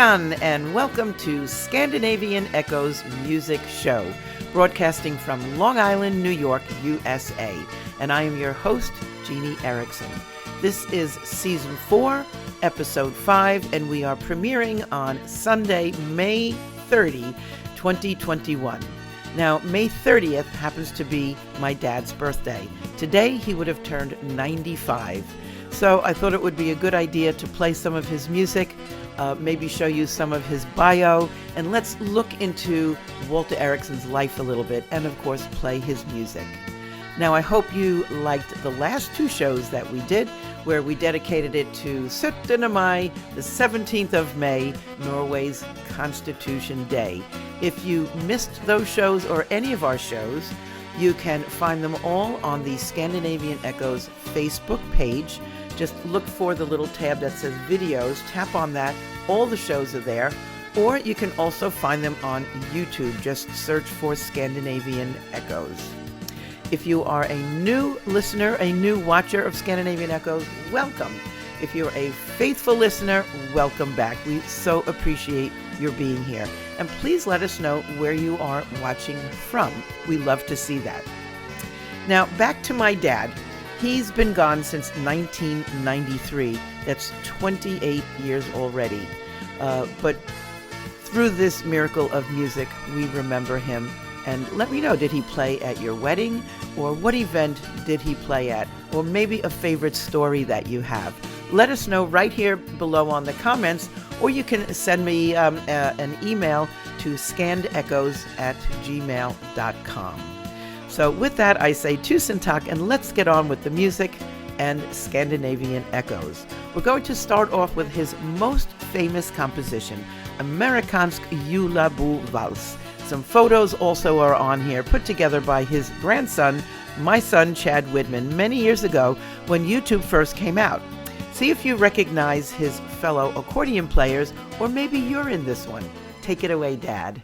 Hejsan, and welcome to Scandinavian Echoes Music Show, broadcasting from Long Island, New York, USA. And I am your host, Jeanne Eriksson. This is Season 4, Episode 5, and we are premiering on Sunday, May 30, 2021. Now, May 30th happens to be my dad's birthday. Today, he would have turned 95. So I thought it would be a good idea to play some of his music, maybe show you some of his bio, and let's look into Walter Eriksson's life a little bit, and of course, play his music. Now, I hope you liked the last two shows that we did, where we dedicated it to 17. Mai, the 17th of May, Norway's Constitution Day. If you missed those shows or any of our shows, you can find them all on the Scandinavian Echoes Facebook page. Just look for the little tab that says videos, tap on that, all the shows are there. Or you can also find them on YouTube, just search for Scandinavian Echoes. If you are a new listener, a new watcher of Scandinavian Echoes, welcome. If you're a faithful listener, welcome back. We so appreciate your being here. And please let us know where you are watching from. We love to see that. Now, back to my dad. He's been gone since 1993. That's 28 years already. But through this miracle of music, we remember him. And let me know, did he play at your wedding? Or what event did he play at? Or maybe a favorite story that you have. Let us know right here below on the comments, or you can send me an email to scandechoes@gmail.com. So with that, I say tusen tack, and let's get on with the music and Scandinavian Echoes. We're going to start off with his most famous composition, Amerikansk Julebordvals. Some photos also are on here, put together by his grandson, my son Chad Widman, many years ago when YouTube first came out. See if you recognize his fellow accordion players, or maybe you're in this one. Take it away, Dad.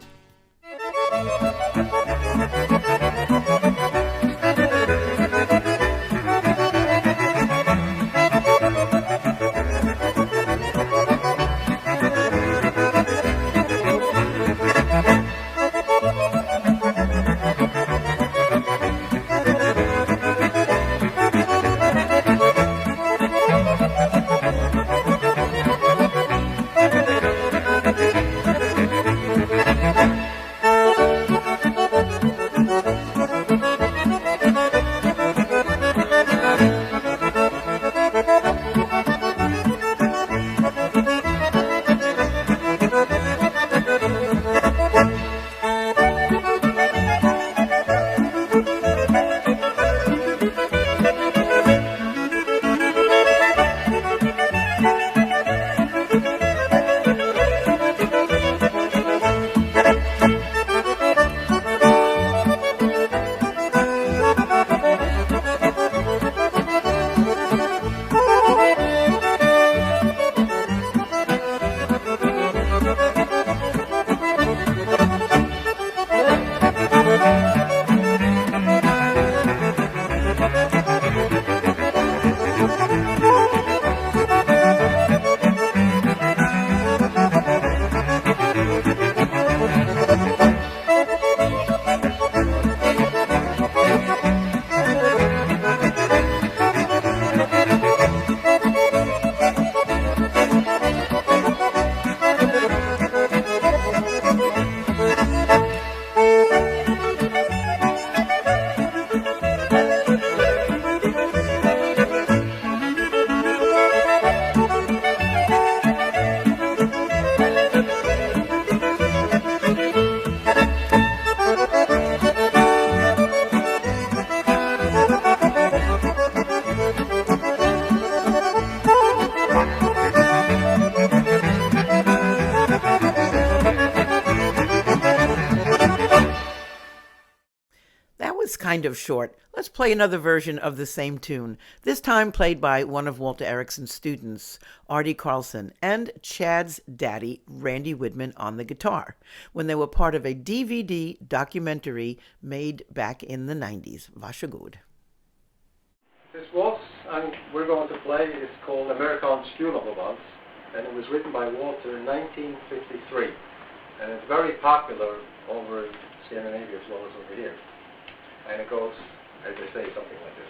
Kind of short. Let's play another version of the same tune, this time played by one of Walter Eriksson's students, Artie Carlson, and Chad's daddy, Randy Widman, on the guitar, when they were part of a DVD documentary made back in the 90s. Varsågod. This waltz we're going to play is called Amerikansk Julebordvals, and it was written by Walter in 1953. And it's very popular over in Scandinavia as well as over here. And it goes, as I say, something like this.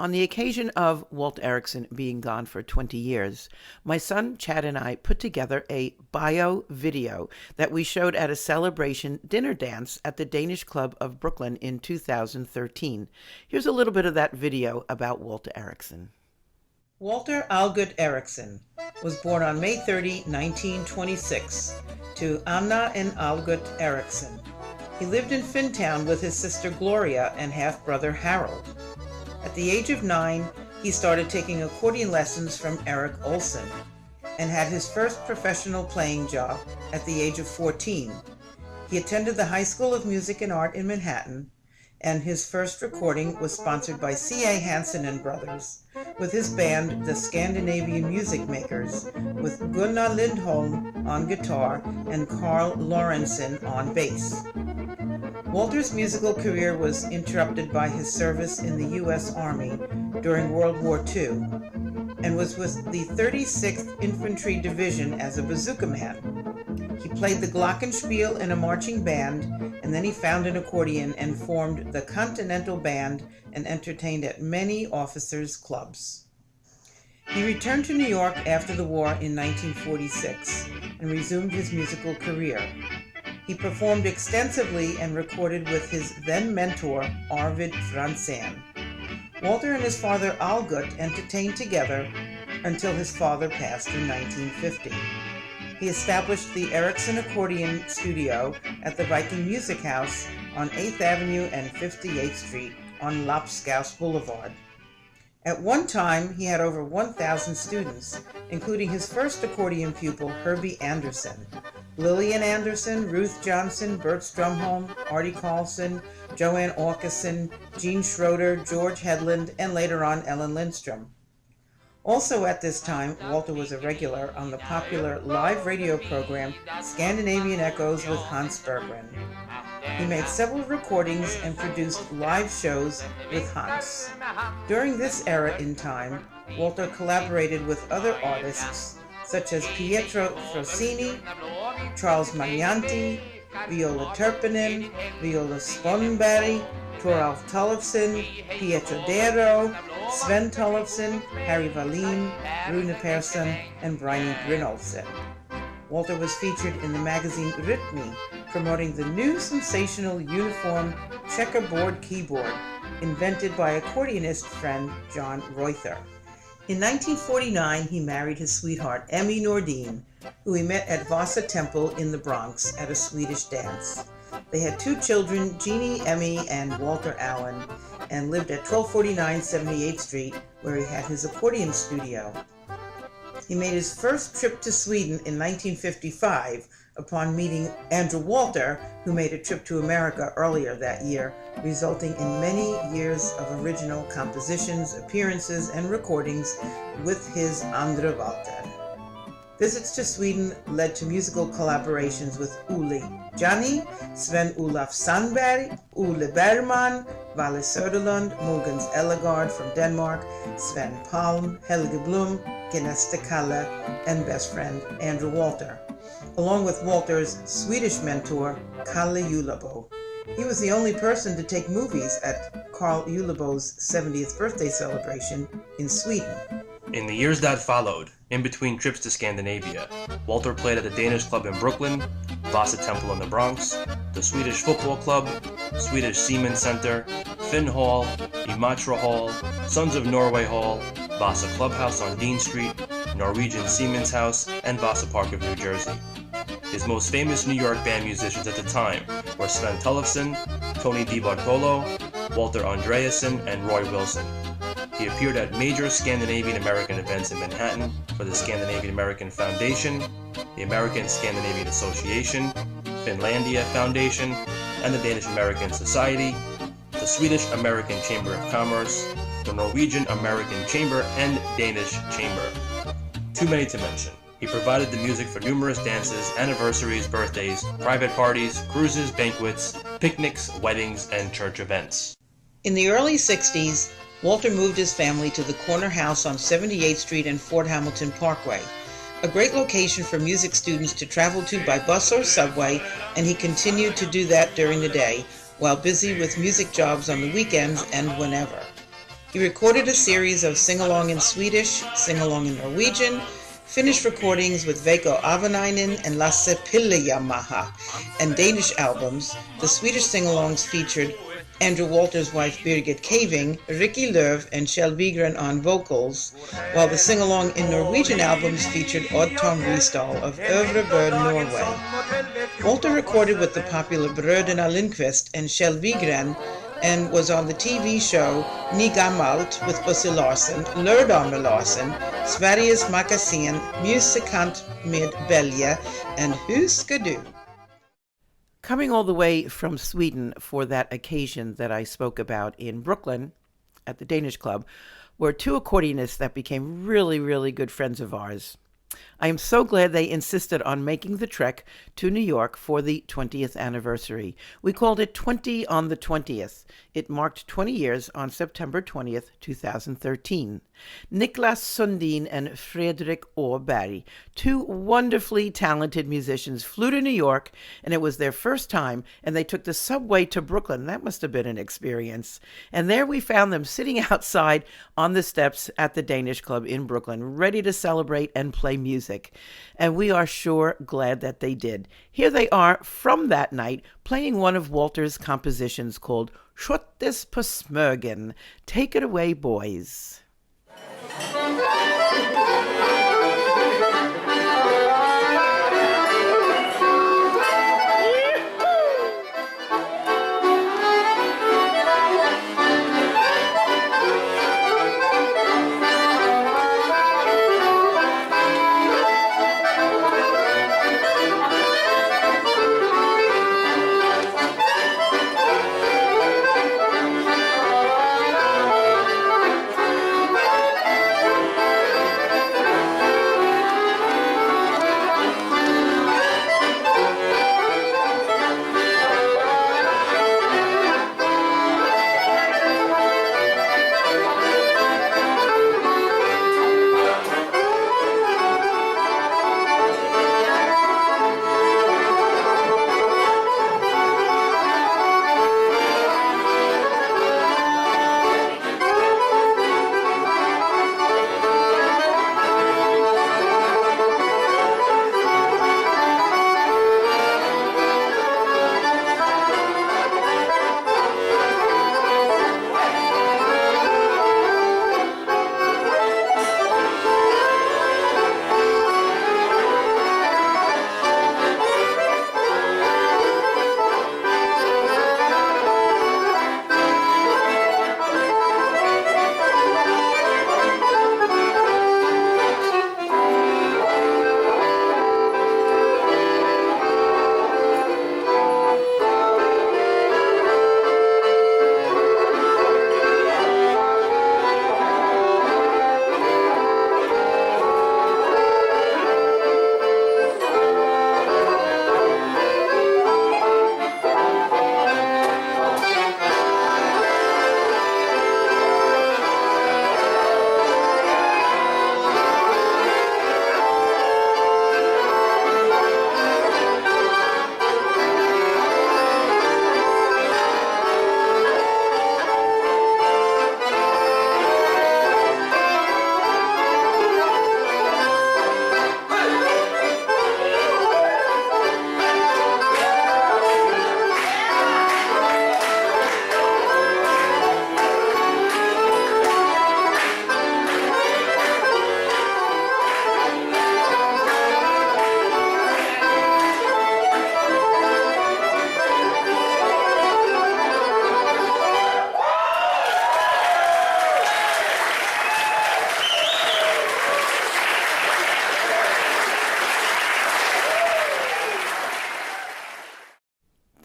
On the occasion of Walter Eriksson being gone for 20 years, my son Chad and I put together a bio video that we showed at a celebration dinner dance at the Danish Club of Brooklyn in 2013. Here's a little bit of that video about Walter Eriksson. Walter Algut Eriksson was born on May 30, 1926, to Anna and Algut Eriksson. He lived in Finntown with his sister Gloria and half-brother Harold. At the age of 9, he started taking accordion lessons from Erik Olsen and had his first professional playing job at the age of 14. He attended the High School of Music and Art in Manhattan, and his first recording was sponsored by C.A. Hansen and Brothers with his band, the Scandinavian Music Makers, with Gunnar Lindholm on guitar and Carl Lorentzen on bass. Walter's musical career was interrupted by his service in the U.S. Army during World War II and was with the 36th Infantry Division as a bazooka man. He played the glockenspiel in a marching band, and then he found an accordion and formed the Continental Band and entertained at many officers' clubs. He returned to New York after the war in 1946 and resumed his musical career. He performed extensively and recorded with his then mentor, Arvid Franzén. Walter and his father Algut entertained together until his father passed in 1950. He established the Eriksson Accordion Studio at the Viking Music House on 8th Avenue and 58th Street on Lapskaus Boulevard. At one time, he had over 1,000 students, including his first accordion pupil, Herbie Anderson, Lillian Anderson, Ruth Johnson, Bert Strumholm, Artie Carlson, Joanne Aukeson, Gene Schroeder, George Hedlund, and later on Ellen Lindstrom. Also at this time, Walter was a regular on the popular live radio program Scandinavian Echoes with Hans Berggren. He made several recordings and produced live shows with Hans. During this era in time, Walter collaborated with other artists such as Pietro Frosini, Charles Marianti, Viola Turpinen, Viola Sponberg, Toralf Tollefsen, Pietro Dero, Sven Tollefsen, Harry Wallin, Rune Persson, and Brian Brynolfsen. Walter was featured in the magazine Rytmi, promoting the new sensational uniform checkerboard keyboard invented by accordionist friend John Reuther. In 1949, he married his sweetheart, Emmy Nordin, who he met at Vasa Temple in the Bronx at a Swedish dance. They had 2 children, Jeannie, Emmy, and Walter Allen, and lived at 1249 78th Street, where he had his accordion studio. He made his first trip to Sweden in 1955 upon meeting Andrew Walter, who made a trip to America earlier that year, resulting in many years of original compositions, appearances, and recordings with his Andre Walter. Visits to Sweden led to musical collaborations with Uli Gianni, Sven-Olof Sandberg, Ole Bergman, Valle Söderlund, Mogens Ellegaard from Denmark, Sven Palm, Helge Blum, Geneste Kalle, and best friend Andrew Walter, along with Walter's Swedish mentor, Kalle Julabo. He was the only person to take movies at Carl Julebo's 70th birthday celebration in Sweden. In the years that followed, in between trips to Scandinavia, Walter played at the Danish Club in Brooklyn, Vasa Temple in the Bronx, the Swedish Football Club, Swedish Siemens Center, Finn Hall, Imatra Hall, Sons of Norway Hall, Vasa Clubhouse on Dean Street, Norwegian Siemens House, and Vasa Park of New Jersey. His most famous New York band musicians at the time were Sven Tullefsen, Tony DiBartolo, Walter Andreasen, and Roy Wilson. He appeared at major Scandinavian American events in Manhattan for the Scandinavian American Foundation, the American Scandinavian Association, Finlandia Foundation, and the Danish American Society, the Swedish American Chamber of Commerce, the Norwegian American Chamber, and Danish Chamber. Too many to mention. He provided the music for numerous dances, anniversaries, birthdays, private parties, cruises, banquets, picnics, weddings, and church events. In the early 60s, Walter moved his family to the corner house on 78th Street and Fort Hamilton Parkway, a great location for music students to travel to by bus or subway, and he continued to do that during the day, while busy with music jobs on the weekends and whenever. He recorded a series of sing-along in Swedish, sing-along in Norwegian, Finnish recordings with Veikko Avanainen and Lasse Pillejamaha, and Danish albums. The Swedish sing-alongs featured Andrew Walter's wife Birgit Kaving, Ricky Lööf, and Kjell Wigren on vocals, while the sing-along in Norwegian albums featured Odd Tom Risdal of Øvre Bø, Norway. Walter recorded with the popular Bröderna Lindqvist and Kjell Wigren, and was on the TV show Ni Gammalt with Bosse Larsson, Lördag med Larsson, Sveriges Magasin, Musikant med Belge, and Hur ska du? Coming all the way from Sweden for that occasion that I spoke about in Brooklyn at the Danish Club were 2 accordionists that became really, really good friends of ours. I am so glad they insisted on making the trek to New York for the 20th anniversary. We called it 20 on the 20th. It marked 20 years on September 20th, 2013. Niklas Sundin and Fredrik Åberg, 2 wonderfully talented musicians, flew to New York, and it was their first time, and they took the subway to Brooklyn. That must have been an experience. And there we found them sitting outside on the steps at the Danish Club in Brooklyn, ready to celebrate and play music. And we are sure glad that they did. Here they are from that night, playing one of Walter's compositions called Schottes på Smögen. Take it away, boys.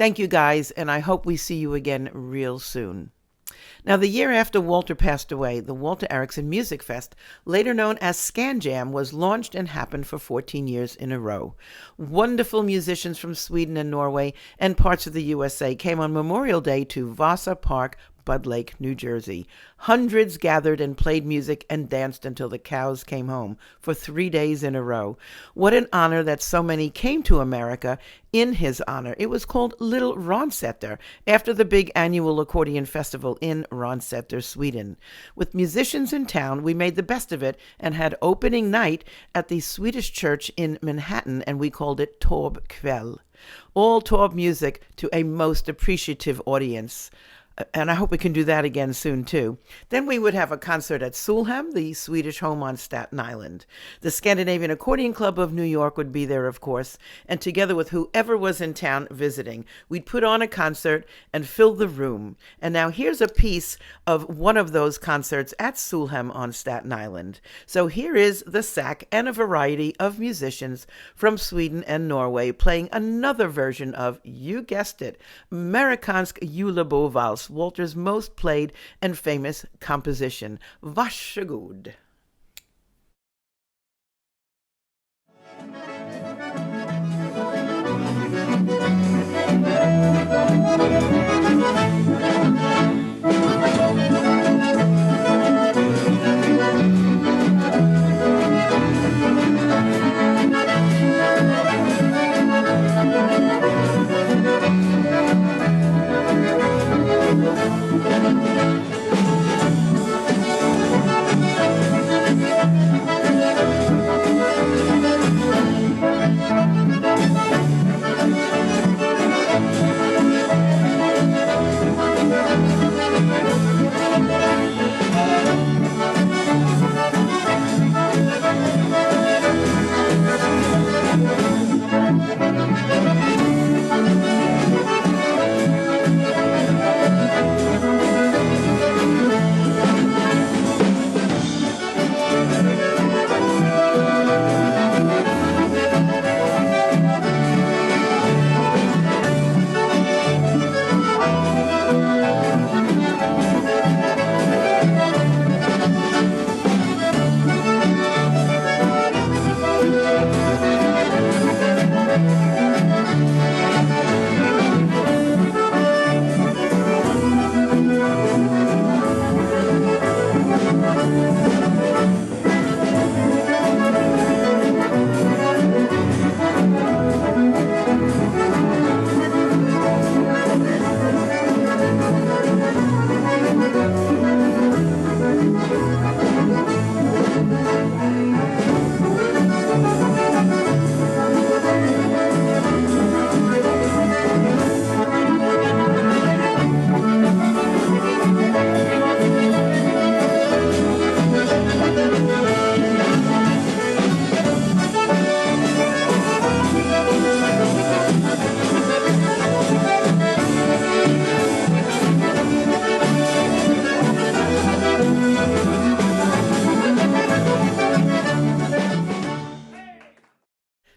Thank you, guys, and I hope we see you again real soon. Now, the year after Walter passed away, the Walter Eriksson Music Fest, later known as ScanJam, was launched and happened for 14 years in a row. Wonderful musicians from Sweden and Norway and parts of the USA came on Memorial Day to Vasa Park, Bud Lake, New Jersey. Hundreds gathered and played music and danced until the cows came home for 3 days in a row. What an honor that so many came to America in his honor. It was called Little Ronsätter, after the big annual accordion festival in Ronsätter, Sweden. With musicians in town, we made the best of it and had opening night at the Swedish church in Manhattan, and we called it Torb Kväll. All Torb music to a most appreciative audience. And I hope we can do that again soon, too. Then we would have a concert at Solhem, the Swedish home on Staten Island. The Scandinavian Accordion Club of New York would be there, of course, and together with whoever was in town visiting, we'd put on a concert and fill the room. And now here's a piece of one of those concerts at Solhem on Staten Island. So here is the SAC and a variety of musicians from Sweden and Norway playing another version of, you guessed it, Amerikansk Julebordvals, Walter's most played and famous composition. Varsågod.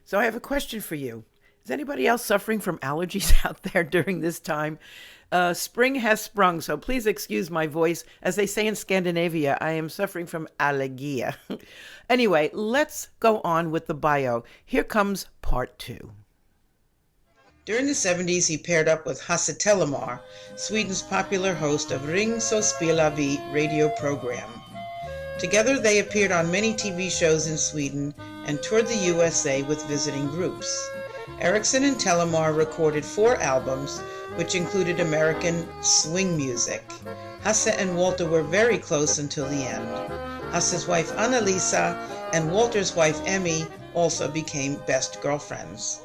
So I have a question for you. Is anybody else suffering from allergies out there during this time? Spring has sprung, so please excuse my voice. As they say in Scandinavia, I am suffering from allergia. Anyway, let's go on with the bio. Here comes part 2. During the 70s, he paired up with Hasse Tellemar, Sweden's popular host of Ring så spelar vi radio program. Together, they appeared on many TV shows in Sweden and toured the USA with visiting groups. Eriksson and Tellemar recorded 4 albums, which included American swing music. Hasse and Walter were very close until the end. Hasse's wife Anna-Lisa and Walter's wife Emmy also became best girlfriends.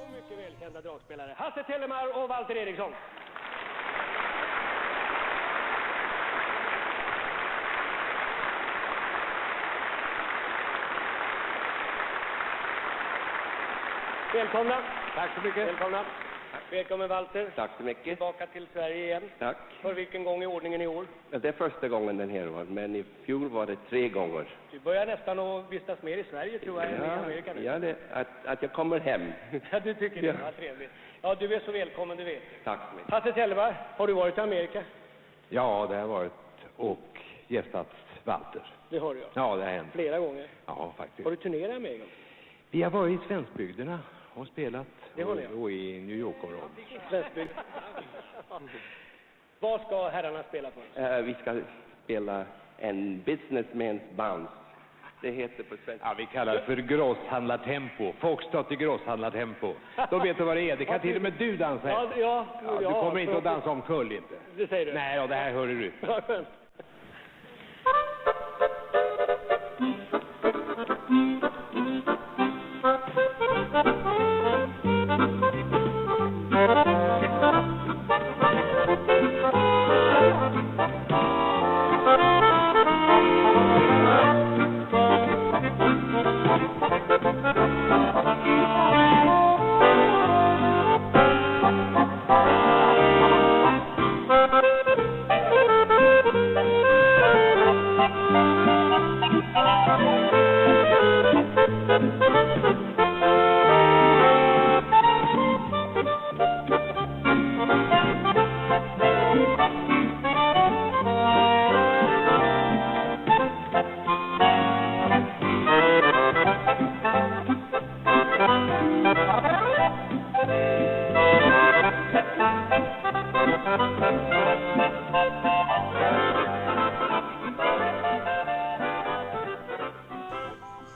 Hasse Tellemar och Walter Eriksson. Välkomna. Tack så mycket. Välkomna. Välkommen Walter. Tack så mycket. Tillbaka till Sverige igen. Tack. För vilken gång i ordningen i år? Ja, det är första gången den här var, men i fjol var det 3 gånger. Du börjar nästan att vistas mer i Sverige tror jag än i Amerika nu. Ja, att jag kommer hem. Ja, du tycker det var trevligt. Ja, du är så välkommen, du vet. Tack så mycket. Hasse Tellberg, har du varit i Amerika? Ja, det har varit och gästat Walter. Det har du Ja, det har hänt. Flera gånger. Ja, faktiskt. Har du turnerat i Amerika? Vi har varit i svenskbygderna och spelat. Det håller jag. Och i New York-området. Svenskbygd. Vad ska herrarna spela för? Vi ska spela en businessman's band. Det heter på svenska. Ja, vi kallar det för grosshandlartempo. Foxtrot i grosshandlartempo. Då vet du vad det är. Det kan till och med du dansa. Ja, Du kommer inte att dansa omkull inte. Det säger du. Nej, det här hör du. Ja, skönt.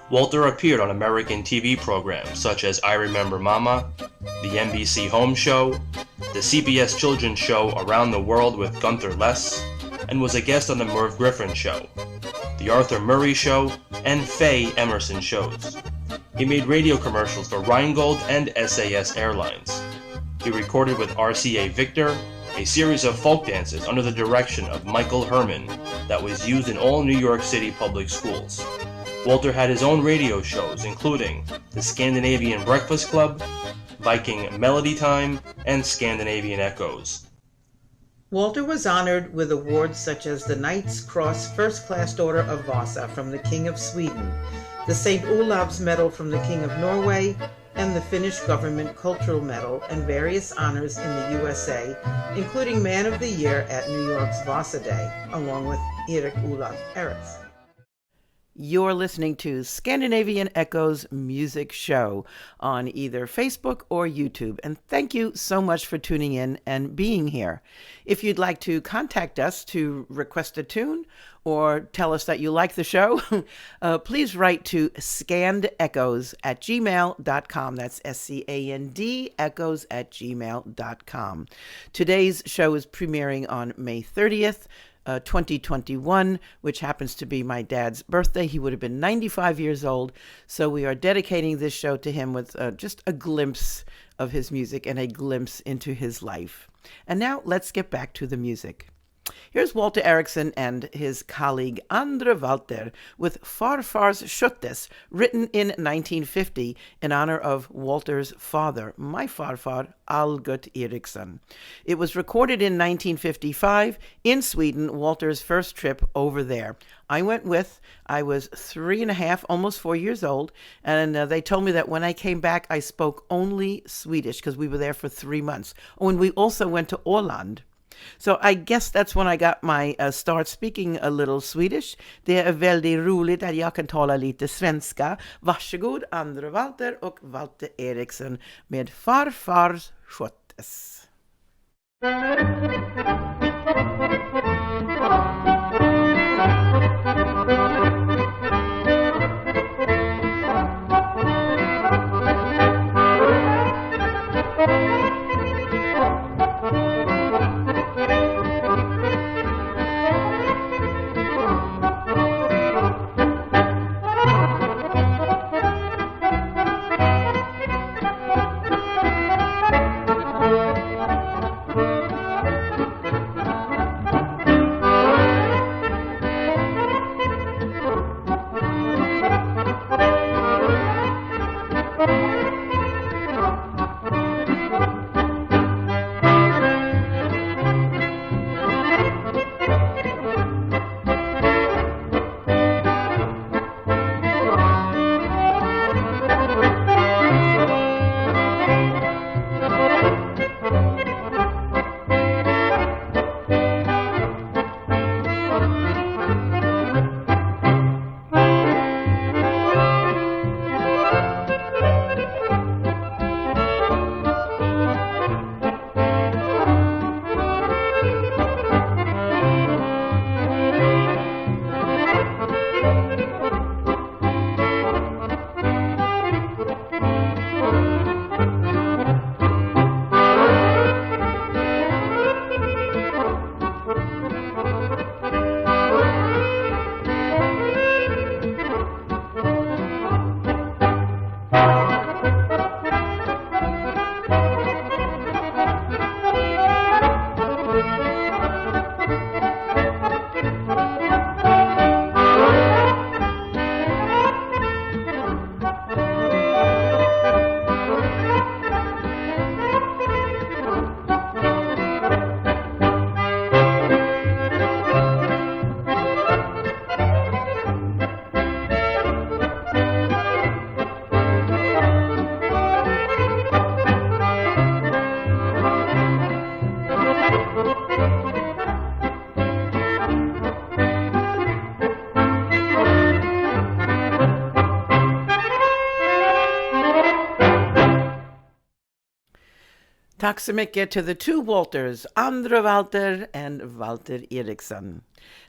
Walter appeared on American TV programs such as I Remember Mama, the NBC Home Show, the CBS children's show Around the World with Gunther Less, and was a guest on the Merv Griffin Show, the Arthur Murray Show, and Faye Emerson shows. He made radio commercials for Rheingold and SAS Airlines. He recorded with RCA Victor, a series of folk dances under the direction of Michael Herman that was used in all New York City public schools. Walter had his own radio shows, including the Scandinavian Breakfast Club, Viking Melody Time, and Scandinavian Echoes. Walter was honored with awards such as the Knight's Cross First Class Order of Vasa from the King of Sweden, the St. Olav's Medal from the King of Norway, and the Finnish Government Cultural Medal, and various honors in the USA, including Man of the Year at New York's Vasa Day, along with Erik Olof Eriksson. You're listening to Scandinavian Echoes Music Show on either Facebook or YouTube. And thank you so much for tuning in and being here. If you'd like to contact us to request a tune or tell us that you like the show, please write to scandechoes@gmail.com. That's SCAND echoes@gmail.com. Today's show is premiering on May 30th. 2021, which happens to be my dad's birthday. He would have been 95 years old. So we are dedicating this show to him with just a glimpse of his music and a glimpse into his life. And now let's get back to the music. Here's Walter Eriksson and his colleague Andre Walter with Farfars Sköttes, written in 1950 in honor of Walter's father, my farfar, Algot Eriksson. It was recorded in 1955 in Sweden, Walter's first trip over there. I went with, I was 3.5, almost 4 years old, and they told me that when I came back, I spoke only Swedish because we were there for 3 months. Oh, and we also went to Åland. So I guess that's when I got my start speaking a little Swedish. Det är väldigt roligt att jag kan tala lite svenska. Varsågod, Andre Walter och Walter Eriksson med Farfars Sköttes. Tack så mycket to the two Walters, Andre Walter and Walter Eriksson.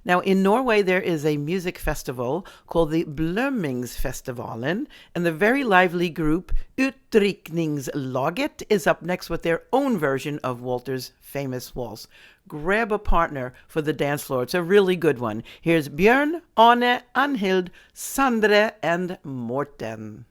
Now, in Norway, there is a music festival called the Blömmingsfestivalen, and the very lively group Utdrikningslaget is up next with their own version of Walter's famous waltz. Grab a partner for the dance floor. It's a really good one. Here's Björn, Arne, Anhild, Sandre, and Morten.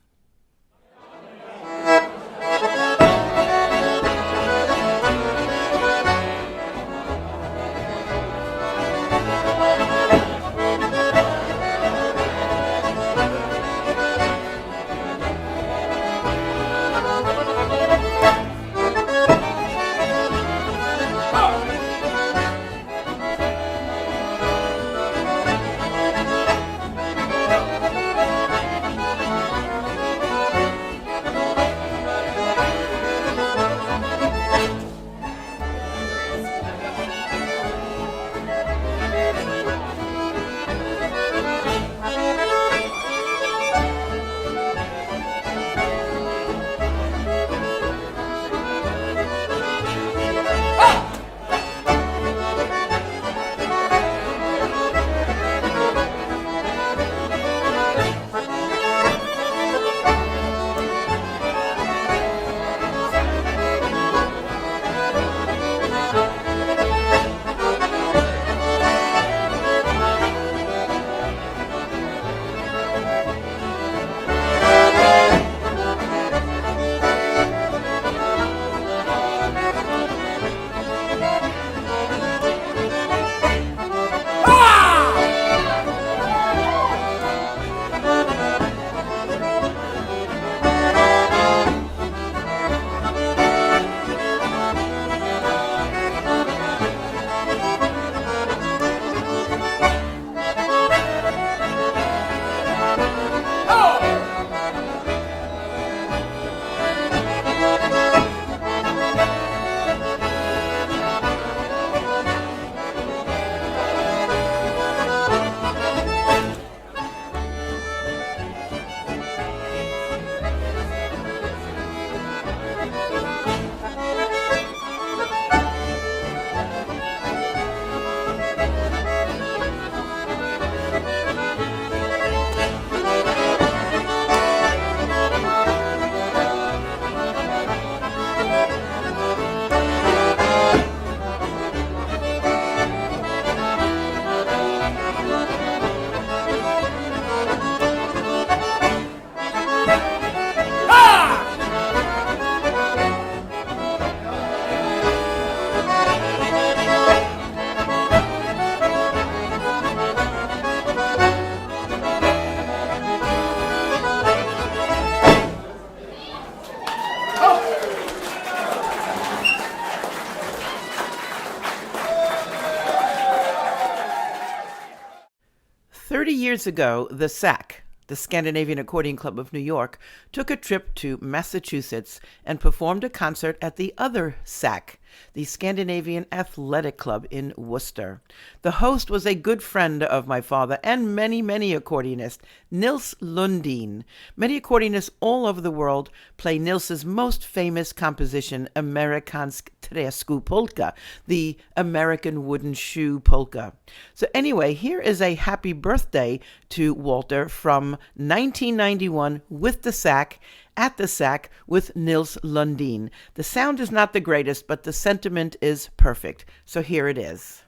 Years ago, the SAC, the Scandinavian Accordion Club of New York, took a trip to Massachusetts and performed a concert at the other SAC, the Scandinavian Athletic Club in Worcester. The host was a good friend of my father and many accordionists, Nils Lundin. Many accordionists all over the world play Nils's most famous composition, Amerikansk träsko polka, the American wooden shoe polka. So anyway, here is a happy birthday to Walter from 1991 with the sack, at the sack with Nils Lundin. The sound is not the greatest, but the sentiment is perfect. So here it is.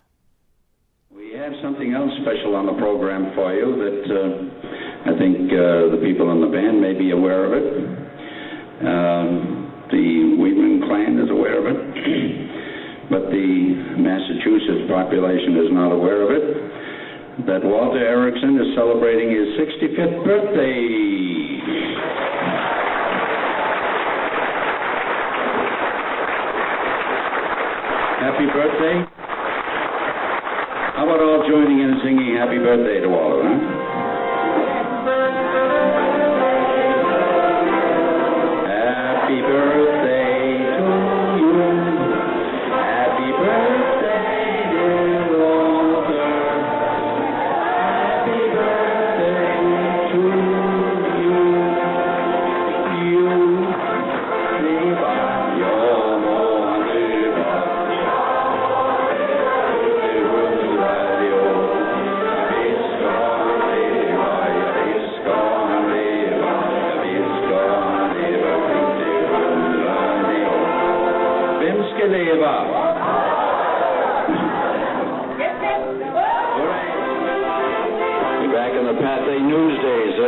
We have something else special on the program for you that I think the people in the band may be aware of it. The Wheatman clan is aware of it, but the Massachusetts population is not aware of it. That Walter Eriksson is celebrating his 65th birthday. Happy birthday. How about all joining in and singing happy birthday to Walter, huh? Happy birthday to you. Happy birthday, dear Walter. Happy birthday to you. You live on your morning. Back in the Pathé News days, huh?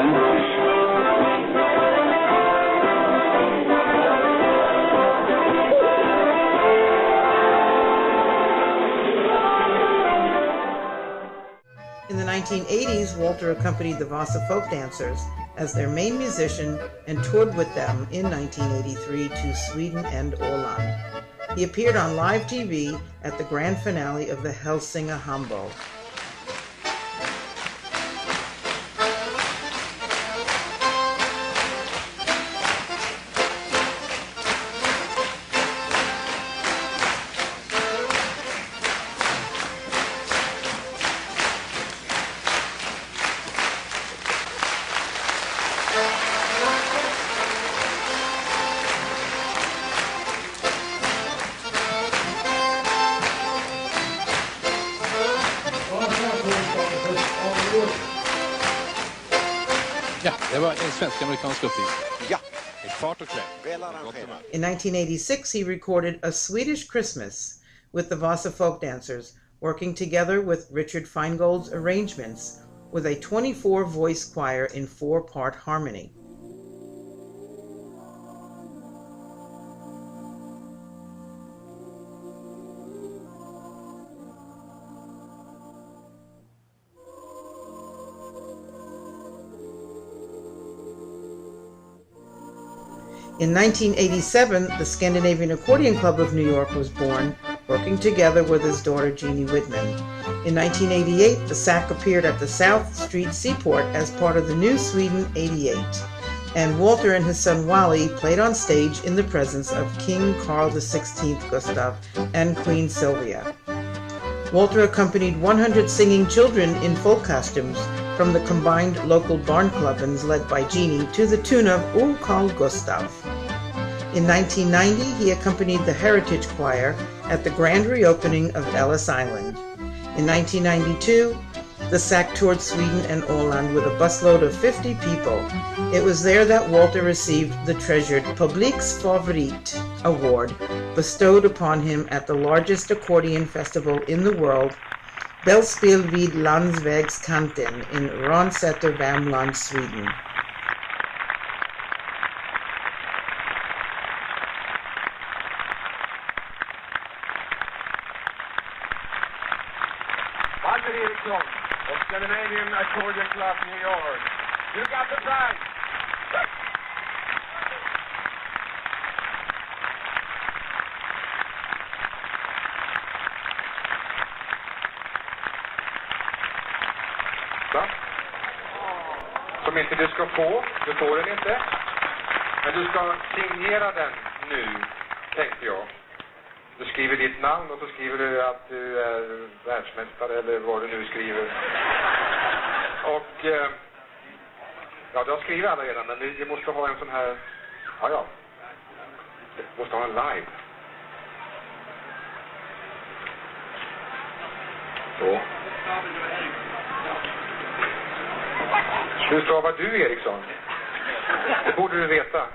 In the 1980s, Walter accompanied the Vasa folk dancers as their main musician and toured with them in 1983 to Sweden and Åland. He appeared on live TV at the grand finale of the Hälsinge Hambo. Ja, det var en svensk-amerikansk uppvisning. Ja. I fart och kläm. Väl arrangerat. In 1986, he recorded A Swedish Christmas with the Vasa folk dancers, working together with Richard Feingold's arrangements with a 24-voice choir in 4-part harmony. In 1987, the Scandinavian Accordion Club of New York was born, working together with his daughter Jeannie Whitman. In 1988, the SAC appeared at the South Street Seaport as part of the New Sweden 88, and Walter and his son Wally played on stage in the presence of King Carl XVI Gustav and Queen Sylvia. Walter accompanied 100 singing children in folk costumes from the combined local barn clubbins led by Jeannie to the tune of O Carl Gustav. In 1990, he accompanied the Heritage Choir at the grand reopening of Ellis Island. In 1992, the SAC toured Sweden and Åland with a busload of 50 people. It was there that Walter received the treasured Publiks Favorit Award, bestowed upon him at the largest accordion festival in the world, Bellspel vid Landsvägskanten in Ransäter, Värmland, Sweden. Walter Eriksson of Scandinavian Accordion Club, New York. You got the prize. Som inte du ska få, du får den inte. Men du ska signera den nu, tänkte jag. Du skriver ditt namn och så skriver du att du är världsmästare eller vad du nu skriver. Och ja, du har skrivit alla redan, men vi måste ha en sån här, ja, vi måste ha en live. Så. Hur stavar du, Eriksson? Det borde du veta.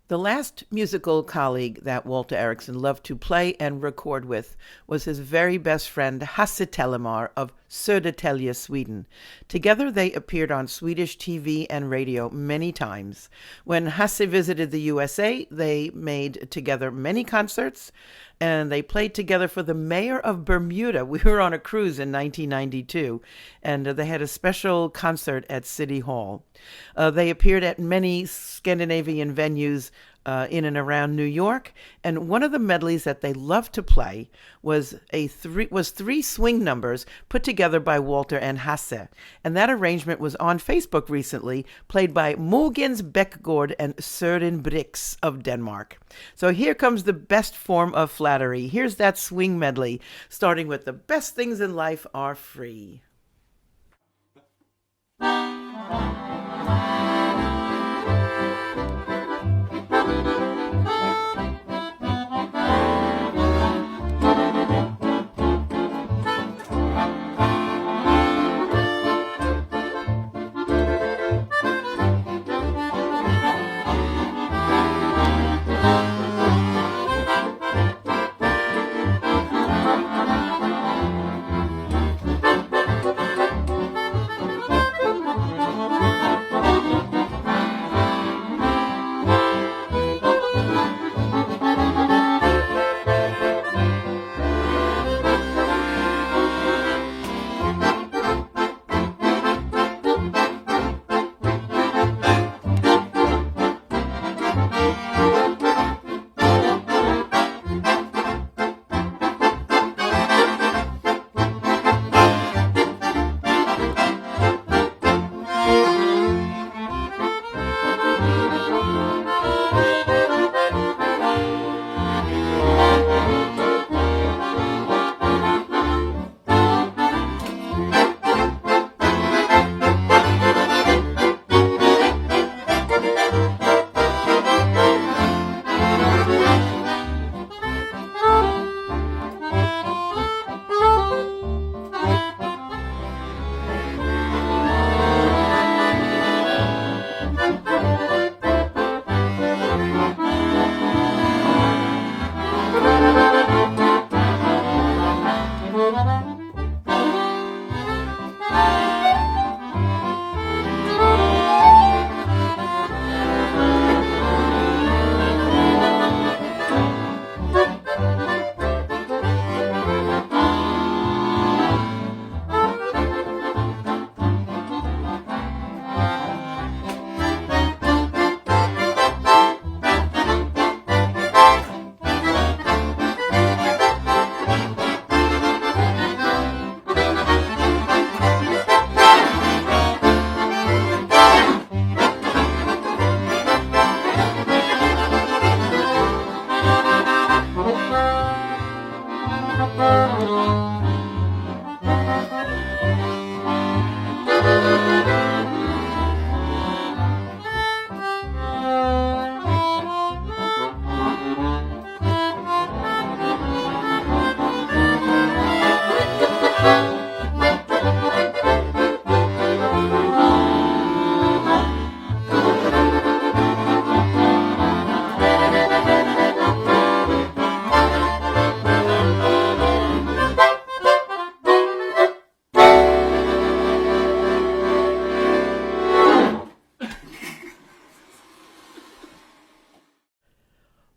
The last musical colleague that Walter Eriksson loved to play and record with was his very best friend Hasse Tellemar of Södertälje, Sweden. Together they appeared on Swedish TV and radio many times. When Hasse visited the USA, they made together many concerts, and they played together for the mayor of Bermuda. We were on a cruise in 1992, and they had a special concert at City Hall. They appeared at many Scandinavian venues in and around New York, and one of the medleys that they loved to play was three swing numbers put together by Walter and Hasse, and that arrangement was on Facebook recently, played by Mogens Bækgaard and Søren Brix of Denmark. So here comes the best form of flattery. Here's that swing medley, starting with "The Best Things in Life Are Free."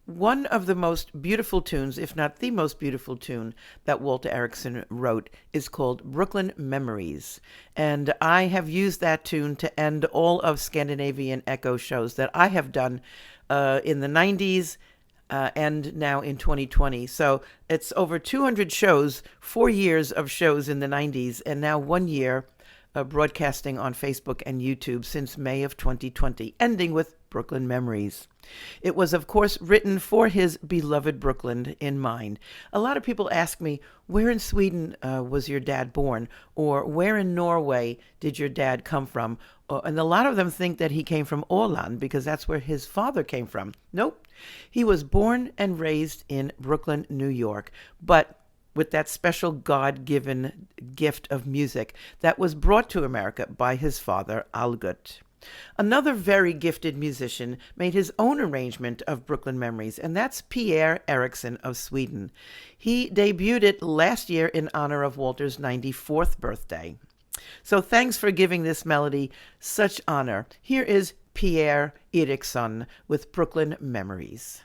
one of the most beautiful tunes, if not the most beautiful tune that Walter Eriksson wrote, is called Brooklyn Memories. And I have used that tune to end all of Scandinavian Echo shows that I have done in the 90s and now in 2020. So it's over 200 shows, 4 years of shows in the 90s, and now 1 year broadcasting on Facebook and YouTube since May of 2020, ending with Brooklyn Memories. It was, of course, written for his beloved Brooklyn in mind. A lot of people ask me, where in Sweden was your dad born? Or where in Norway did your dad come from? And a lot of them think that he came from Åland because that's where his father came from. Nope. He was born and raised in Brooklyn, New York, but with that special God-given gift of music that was brought to America by his father, Algot. Another very gifted musician made his own arrangement of Brooklyn Memories, and that's Pierre Eriksson of Sweden. He debuted it last year in honor of Walter's 94th birthday. So thanks for giving this melody such honor. Here is Pierre Eriksson with Brooklyn Memories.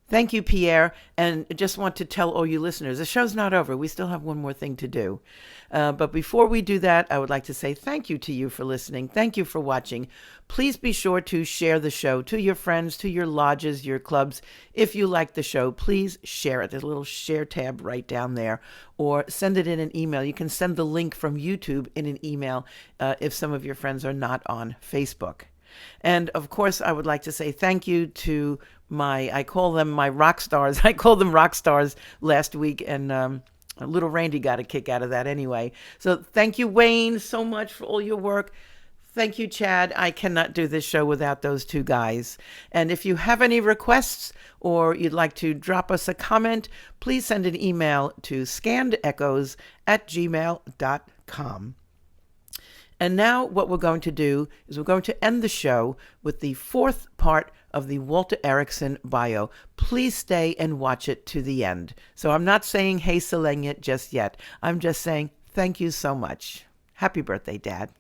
Thank you, Pierre, and just want to tell all you listeners, the show's not over. We still have one more thing to do. But before we do that, I would like to say thank you to you for listening. Thank you for watching. Please be sure to share the show to your friends, to your lodges, your clubs. If you like the show, please share it. There's a little share tab right down there. Or send it in an email. You can send the link from YouTube in an email if some of your friends are not on Facebook. And of course, I would like to say thank you to I call them my rock stars. I called them rock stars last week, and little Randy got a kick out of that anyway. So thank you, Wayne, so much for all your work. Thank you, Chad. I cannot do this show without those two guys. And if you have any requests or you'd like to drop us a comment, please send an email to scandechoes@gmail.com. And now what we're going to do is we're going to end the show with the fourth part of the Walter Eriksson bio. Please stay and watch it to the end. So I'm not saying hey Selenge just yet. I'm just saying thank you so much. Happy birthday, Dad.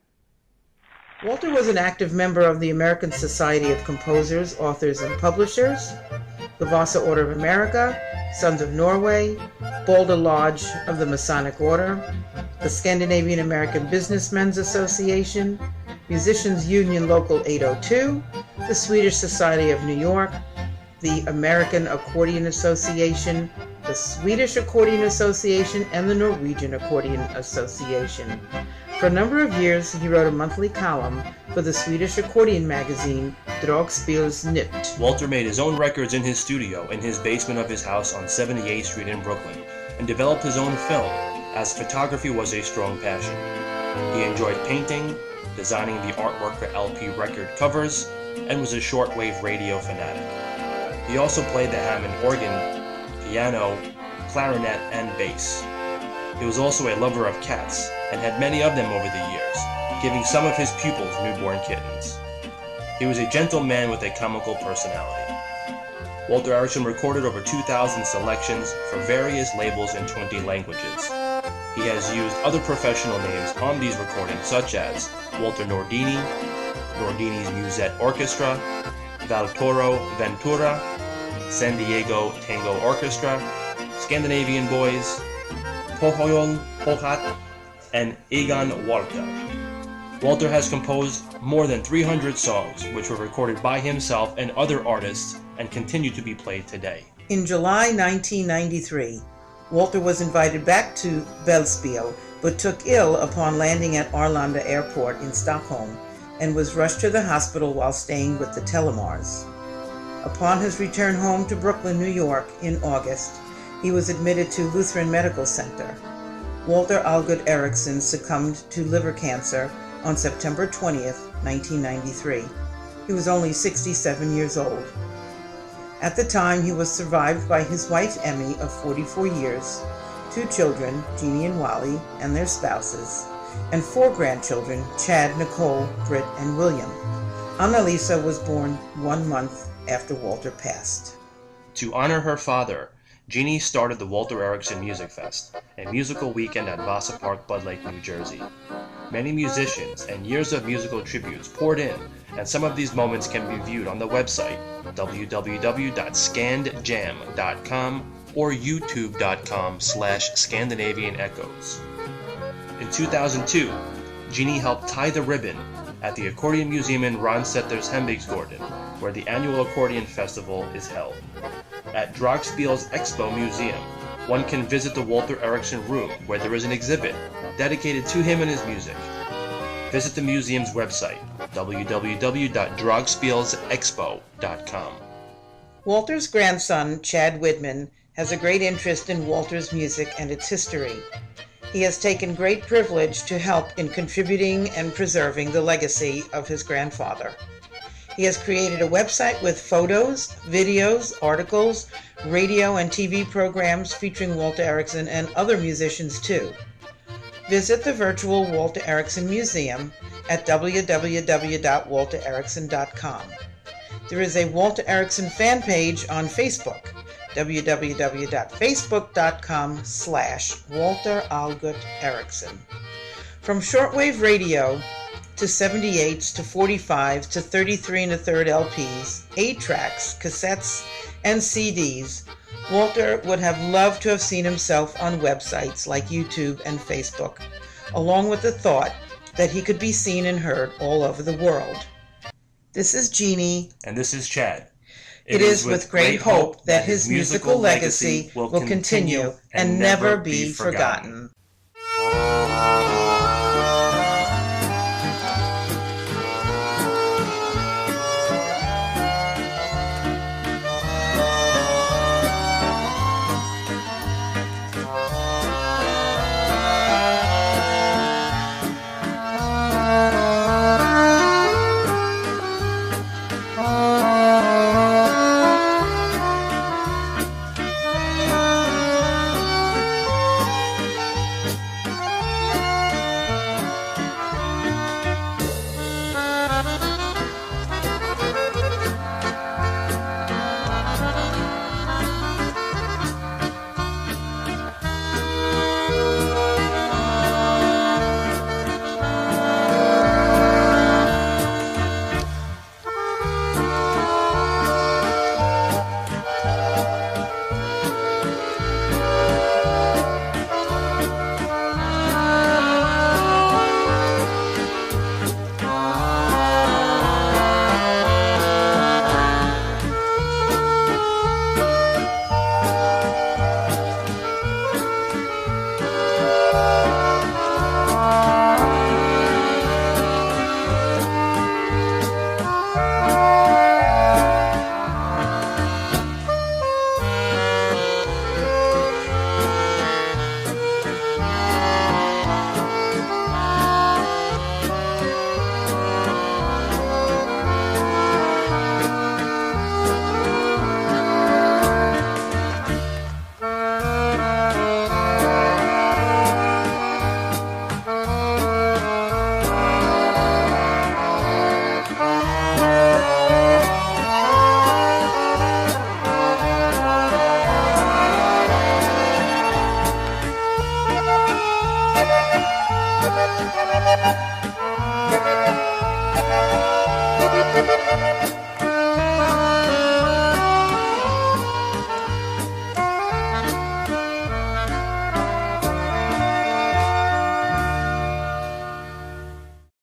Walter was an active member of the American Society of Composers, Authors, and Publishers, the Vasa Order of America, Sons of Norway, Boulder Lodge of the Masonic Order, the Scandinavian American Businessmen's Association, Musicians Union Local 802, the Swedish Society of New York, the American Accordion Association, the Swedish Accordion Association, and the Norwegian Accordion Association. For a number of years, he wrote a monthly column for the Swedish accordion magazine Dragspelsnytt. Walter made his own records in his studio in his basement of his house on 78th Street in Brooklyn, and developed his own film, as photography was a strong passion. He enjoyed painting, designing the artwork for LP record covers, and was a shortwave radio fanatic. He also played the Hammond organ, piano, clarinet, and bass. He was also a lover of cats, and had many of them over the years, giving some of his pupils newborn kittens. He was a gentle man with a comical personality. Walter Eriksson recorded over 2,000 selections for various labels in 20 languages. He has used other professional names on these recordings, such as Walter Nordini, Nordini's Musette Orchestra, Valtoro Ventura, San Diego Tango Orchestra, Scandinavian Boys, Pohjola Pohat, and Egon Walter. Walter has composed more than 300 songs, which were recorded by himself and other artists and continue to be played today. In July 1993, Walter was invited back to Vällspel, but took ill upon landing at Arlanda Airport in Stockholm and was rushed to the hospital while staying with the Telemars. Upon his return home to Brooklyn, New York in August, he was admitted to Lutheran Medical Center. Walter Algut Eriksson succumbed to liver cancer on September 20th, 1993. He was only 67 years old. At the time, he was survived by his wife Emmy of 44 years, 2 children, Jeannie and Wally, and their spouses, and 4 grandchildren, Chad, Nicole, Britt, and William. Annalisa was born 1 month after Walter passed. To honor her father, Jeannie started the Walter Eriksson Music Fest, a musical weekend at Vasa Park, Bud Lake, New Jersey. Many musicians and years of musical tributes poured in, and some of these moments can be viewed on the website www.scandjam.com or youtube.com/Scandinavian Echoes. In 2002, Jeannie helped tie the ribbon at the Accordion Museum in Ransäters Hembygdsgården, where the annual Accordion Festival is held. At Dragspels Expo Museum, one can visit the Walter Eriksson room, where there is an exhibit dedicated to him and his music. Visit the museum's website, www.dragspelsexpo.com. Walter's grandson, Chad Widman, has a great interest in Walter's music and its history. He has taken great privilege to help in contributing and preserving the legacy of his grandfather. He has created a website with photos, videos, articles, radio and TV programs featuring Walter Eriksson and other musicians too. Visit the virtual Walter Eriksson Museum at www.waltereriksson.com. There is a Walter Eriksson fan page on Facebook, www.facebook.com/Walter Algut Eriksson. From shortwave radio to 78s to 45s to 33 1/3 LPs, 8-tracks, cassettes, and CDs, Walter would have loved to have seen himself on websites like YouTube and Facebook, along with the thought that he could be seen and heard all over the world. This is Jeannie. And this is Chad. It is with great hope that his musical legacy will continue and never be forgotten.